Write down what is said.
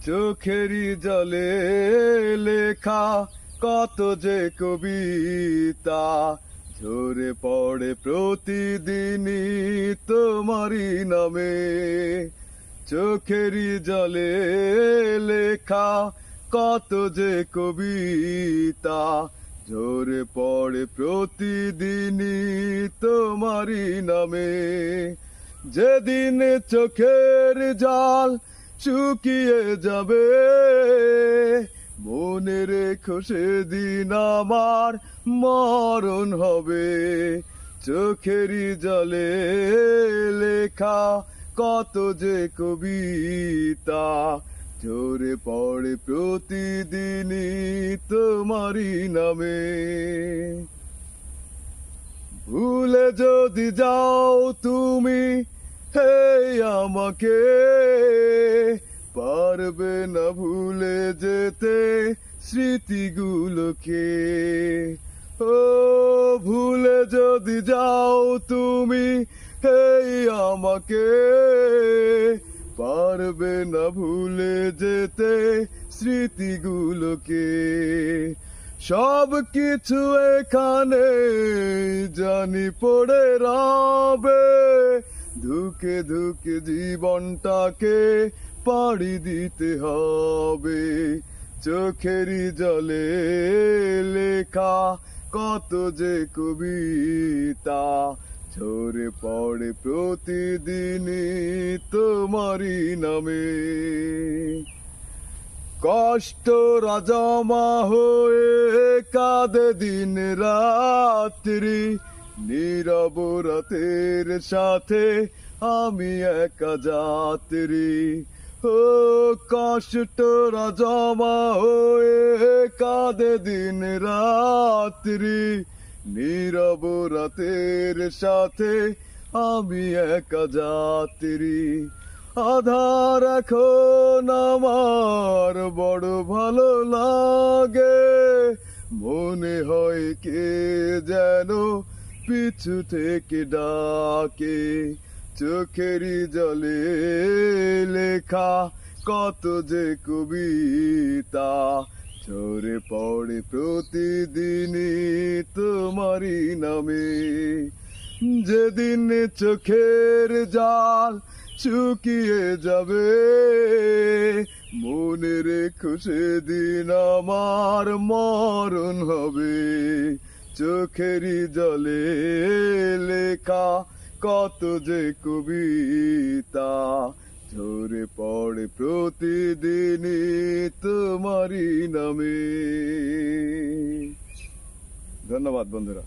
চোখেরই জলে লেখা কত যে কবিতা ঝরে পড়ে প্রতিদিনই তোমারই নামে। চোখেরই জলে লেখা কত যে কবিতা ঝরে পড়ে প্রতিদিনই তোমারই নামে। যেদিন চোখের জল শুকিয়ে যাবে মনে রেখো সেদিন আমার মরণ হবে। চোখেরই জলে লেখা কত যে কবিতা ঝরে পড়ে প্রতিদিনই তোমারই নামে। ভুলে যদি যাও তুমি হে আমাকে পারবে না ভুলে যেতে স্মৃতিগুলোকে। ও ভুলে যদি যাও তুমি হে আমাকে পারবে না ভুলে যেতে স্মৃতিগুলোকে। সব কিছু এখানে জানি পড়ে রবে ধুকে ধুকে জীবনটাকে পাড়ি দিতে হবে। চোখেরই জলে লেখা কত যে কবিতা ঝরে পড়ে প্রতিদিনই তোমারই নামে। কষ্ট জমা হয়ে কাঁদে দিন রাত্রি নীরব রাতের সাথে আমি একা যাত্রী। ও কষ্ট জমা হয়ে কাঁদে দিন রাত্রি নীরব রাতের সাথে আমি একা যাত্রী। আধার এখন আমার বড় ভালো লাগে মনে হয় কে যেন পিছু থেকে ডাকে। চোখেরই জলে লেখা কত যে কবিতা ঝরে পড়ে প্রতিদিনই তোমারই নামে। যেদিন চোখের জল শুকিয়ে যাবে মনে রেখো সেদিন আমার মরণ হবে। চোখেরই জলে লেখা কত যে কবিতা ঝরে পড়ে প্রতিদিনই তোমারই নামে। ধন্যবাদ বন্ধুরা।